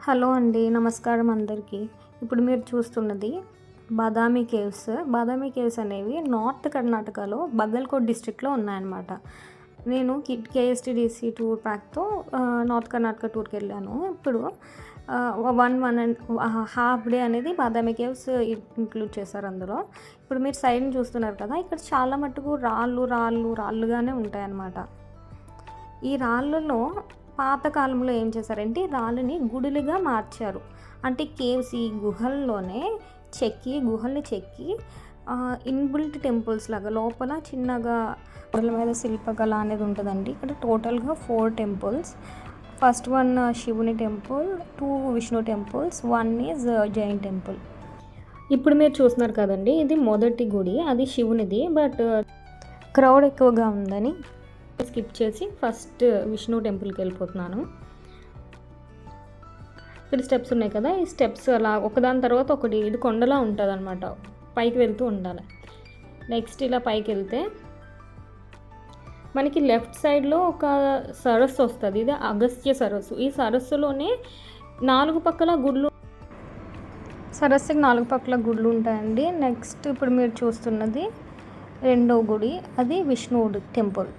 Hello అండి, నమస్కారం అందరికీ. ఇప్పుడు మీరు చూస్తున్నది బాదామి కేవ్స్. బాదామి కేవ్స్ అనేవి నార్త్ కర్ణాటకలో బగల్కోట్ డిస్ట్రిక్ట్లో ఉన్నాయన్నమాట. నేను కేఎస్టీడీసీ టూర్ ప్యాక్తో నార్త్ కర్ణాటక టూర్కి వెళ్ళాను. ఇప్పుడు 1.5 డే అనేది బాదామి కేవ్స్ ఇంక్లూడ్ చేశారు అందులో. ఇప్పుడు మీరు సైడ్ని చూస్తున్నారు కదా, ఇక్కడ చాలా మటుకు రాళ్ళుగానే ఉంటాయన్నమాట. ఈ రాళ్ళలో పాతకాలంలో ఏం చేశారంటే రాళ్ళని గుడులుగా మార్చారు. అంటే కేవ్స్ ఈ గుహల్ని చెక్కి ఇన్బిల్ట్ టెంపుల్స్ లాగా లోపల చిన్నగా గోడల మీద శిల్పకళ అనేది ఉంటుందండి. ఇక్కడ టోటల్గా 4 టెంపుల్స్. ఫస్ట్ 1 శివుని temple, 2 Vishnu temples, 1 is Jain temple. ఇప్పుడు మీరు చూస్తున్నారు కదండి, ఇది మొదటి గుడి, అది శివునిది. బట్ క్రౌడ్ ఎక్కువగా ఉందని స్కిప్ చేసి ఫస్ట్ విష్ణు టెంపుల్కి వెళ్ళిపోతున్నాను. ఇక్కడ స్టెప్స్ ఉన్నాయి కదా, ఈ స్టెప్స్ అలా ఒకదాని తర్వాత ఒకటి, ఇది కొండలా ఉంటుంది అనమాట, పైకి వెళ్తూ ఉండాలి. నెక్స్ట్ ఇలా పైకి వెళ్తే మనకి లెఫ్ట్ సైడ్లో ఒక సరస్సు వస్తుంది. ఇది అగస్త్య సరస్సు. ఈ సరస్సులోనే 4 పక్కల గుళ్ళు, సరస్సుకి 4 పక్కల గుళ్ళు ఉంటాయండి. నెక్స్ట్ ఇప్పుడు మీరు చూస్తున్నది రెండో గుడి, అది విష్ణువుడి టెంపుల్.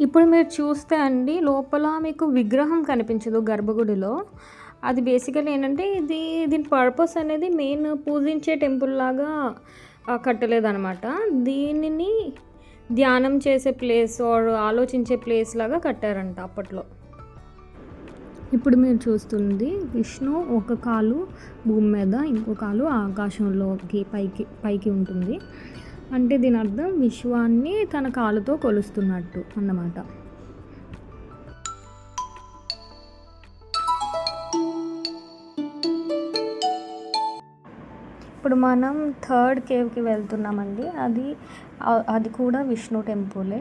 ఇప్పుడు మీరు చూస్తే అండి, లోపల మీకు విగ్రహం కనిపించదు గర్భగుడిలో. అది బేసికలీ ఏంటంటే దీని పర్పస్ అనేది మెయిన్ పూజించే టెంపుల్ లాగా కట్టలేదన్నమాట. దీనిని ధ్యానం చేసే ప్లేస్ ఆర్ ఆలోచించే ప్లేస్ లాగా కట్టారంట అప్పట్లో. ఇప్పుడు మీరు చూస్తుంది విష్ణు ఒక కాలు భూమి మీద, ఇంకో కాలు ఆకాశంలోకి పైకి ఉంటుంది. అంటే దీని అర్థం విశ్వాన్ని తన కాలుతో కొలుస్తున్నట్టు అన్నమాట. ఇప్పుడు మనం 3rd కేవ్కి వెళ్తున్నామండి. అది కూడా విష్ణు టెంపులే.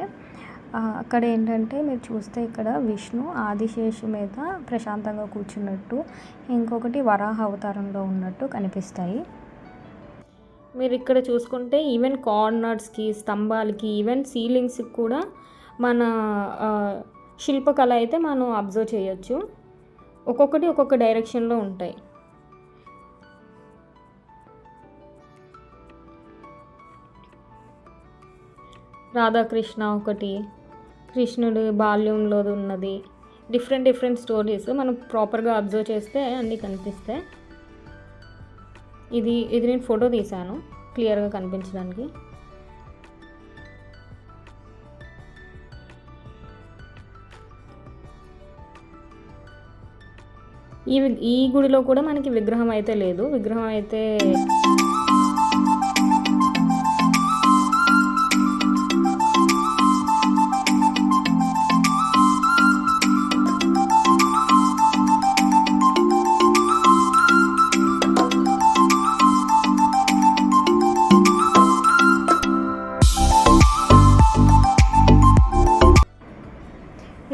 అక్కడ ఏంటంటే మీరు చూస్తే ఇక్కడ విష్ణు ఆదిశేషు మీద ప్రశాంతంగా కూర్చున్నట్టు, ఇంకొకటి వరాహ అవతారంలో ఉన్నట్టు కనిపిస్తాయి. మీరు ఇక్కడ చూసుకుంటే ఈవెన్ కార్నర్స్కి, స్తంభాలకి, ఈవెన్ సీలింగ్స్కి కూడా మన శిల్పకళ అయితే మనం అబ్జర్వ్ చేయొచ్చు. ఒక్కొక్కటి ఒక్కొక్క డైరెక్షన్లో ఉంటాయి. రాధాకృష్ణ ఒకటి, కృష్ణుడు బాల్యంలో ఉన్నది, డిఫరెంట్ స్టోరీస్ మనం ప్రాపర్గా అబ్జర్వ్ చేస్తే అన్నీ కనిపిస్తాయి. ఇది నేను ఫోటో తీశాను క్లియర్గా కనిపించడానికి. ఈ గుడిలో కూడా మనకి విగ్రహం అయితే లేదు. విగ్రహం అయితే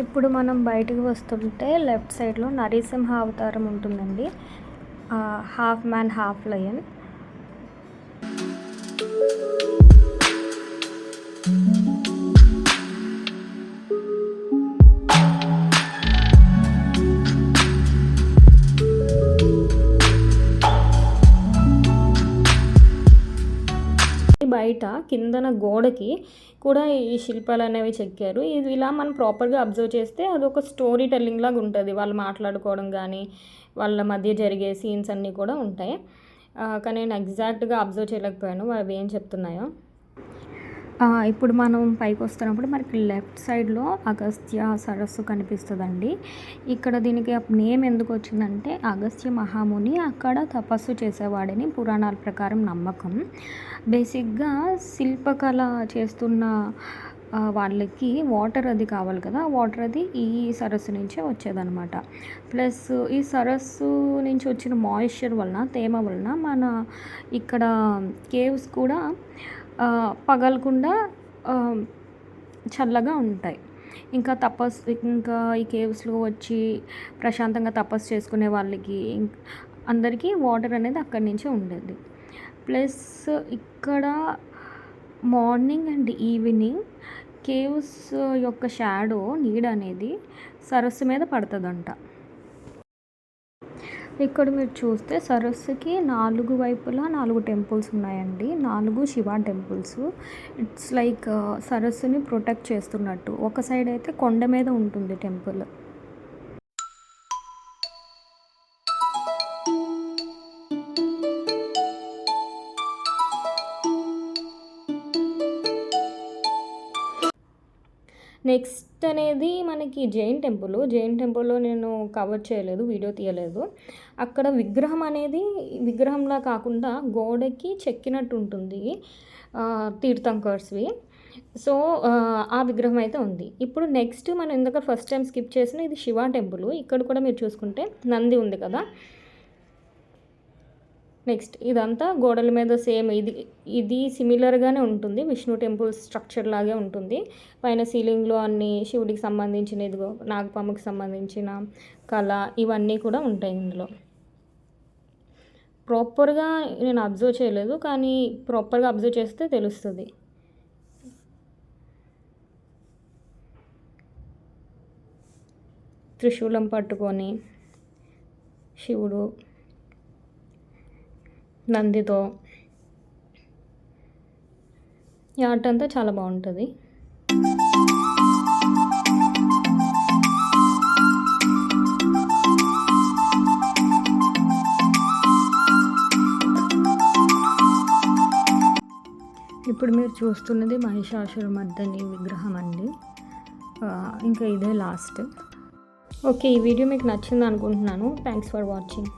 ఇప్పుడు మనం బయటకు వస్తుంటే లెఫ్ట్ సైడ్లో నరసింహ అవతారం ఉంటుందండి. Half man half lion. బయట కిందన గోడకి కూడా ఈ శిల్పాలు అనేవి చెక్కారు. ఇది ఇలా మనం ప్రాపర్గా అబ్జర్వ్ చేస్తే అదొక స్టోరీ టెల్లింగ్ లాగా ఉంటుంది. వాళ్ళు మాట్లాడుకోవడం కానీ, వాళ్ళ మధ్య జరిగే సీన్స్ అన్నీ కూడా ఉంటాయి. కానీ నేను ఎగ్జాక్ట్గా అబ్జర్వ్ చేయలేకపోయాను అవి ఏం చెప్తున్నాయో. ఇప్పుడు మనం పైకి వస్తున్నప్పుడు మనకి లెఫ్ట్ సైడ్లో అగస్త్య సరస్సు కనిపిస్తుందండి. ఇక్కడ దీనికి నేమ్ ఎందుకు వచ్చిందంటే అగస్త్య మహాముని అక్కడ తపస్సు చేసేవాడని పురాణాల ప్రకారం నమ్మకం. బేసిక్గా శిల్పకళ చేస్తున్న వాళ్ళకి వాటర్ అది కావాలి కదా, వాటర్ అది ఈ సరస్సు నుంచే వచ్చేదన్నమాట. ప్లస్ ఈ సరస్సు నుంచి వచ్చిన మాయిశ్చర్ వలన, తేమ వలన మన ఇక్కడ కేవ్స్ కూడా పగలకుండా చల్లగా ఉంటాయి. ఇంకా ఈ కేవ్స్లో వచ్చి ప్రశాంతంగా తపస్సు చేసుకునే వాళ్ళకి అందరికీ వాటర్ అనేది అక్కడి నుంచే ఉండేది. ప్లస్ ఇక్కడ మార్నింగ్ అండ్ ఈవినింగ్ కేవ్స్ యొక్క షాడో నీడ అనేది సరస్సు మీద పడుతుందంట. ఇక్కడ మీరు చూస్తే సరస్సుకి 4 వైపులా 4 టెంపుల్స్ ఉన్నాయండి. 4 శివ టెంపుల్స్. ఇట్స్ లైక్ సరస్సుని ప్రొటెక్ట్ చేస్తున్నట్టు. ఒక సైడ్ అయితే కొండ మీద ఉంటుంది టెంపుల్. నెక్స్ట్ అనేది మనకి జైన్ టెంపుల్లో నేను కవర్ చేయలేదు, వీడియో తీయలేదు. అక్కడ విగ్రహం అనేది విగ్రహంలా కాకుండా గోడకి చెక్కినట్టు ఉంటుంది, తీర్థంకర్స్వి. సో ఆ విగ్రహం అయితే ఉంది. ఇప్పుడు నెక్స్ట్ మనం ఇందాక ఫస్ట్ టైం స్కిప్ చేసిన ఇది శివ టెంపుల్. ఇక్కడ కూడా మీరు చూసుకుంటే నంది ఉంది కదా. నెక్స్ట్ ఇదంతా గోడల మీద సేమ్ ఇది సిమిలర్గానే ఉంటుంది, విష్ణు టెంపుల్ స్ట్రక్చర్ లాగే ఉంటుంది. పైన సీలింగ్లో అన్ని శివుడికి సంబంధించిన ఇదిగో నాగపాముకి సంబంధించిన కళ ఇవన్నీ కూడా ఉంటాయి ఇందులో. ప్రాపర్గా నేను అబ్జర్వ్ చేయలేదు, కానీ ప్రాపర్గా అబ్జర్వ్ చేస్తే తెలుస్తుంది. త్రిశూలం పట్టుకొని శివుడు నందితో ఈ ఆర్ట్ అంతా చాలా బాగుంటుంది. ఇప్పుడు మీరు చూస్తున్నది మహిషాసురమర్దిని విగ్రహం అండి. ఇంకా ఇదే లాస్ట్. ఓకే, ఈ వీడియో మీకు నచ్చింది అనుకుంటున్నాను. Thanks for watching.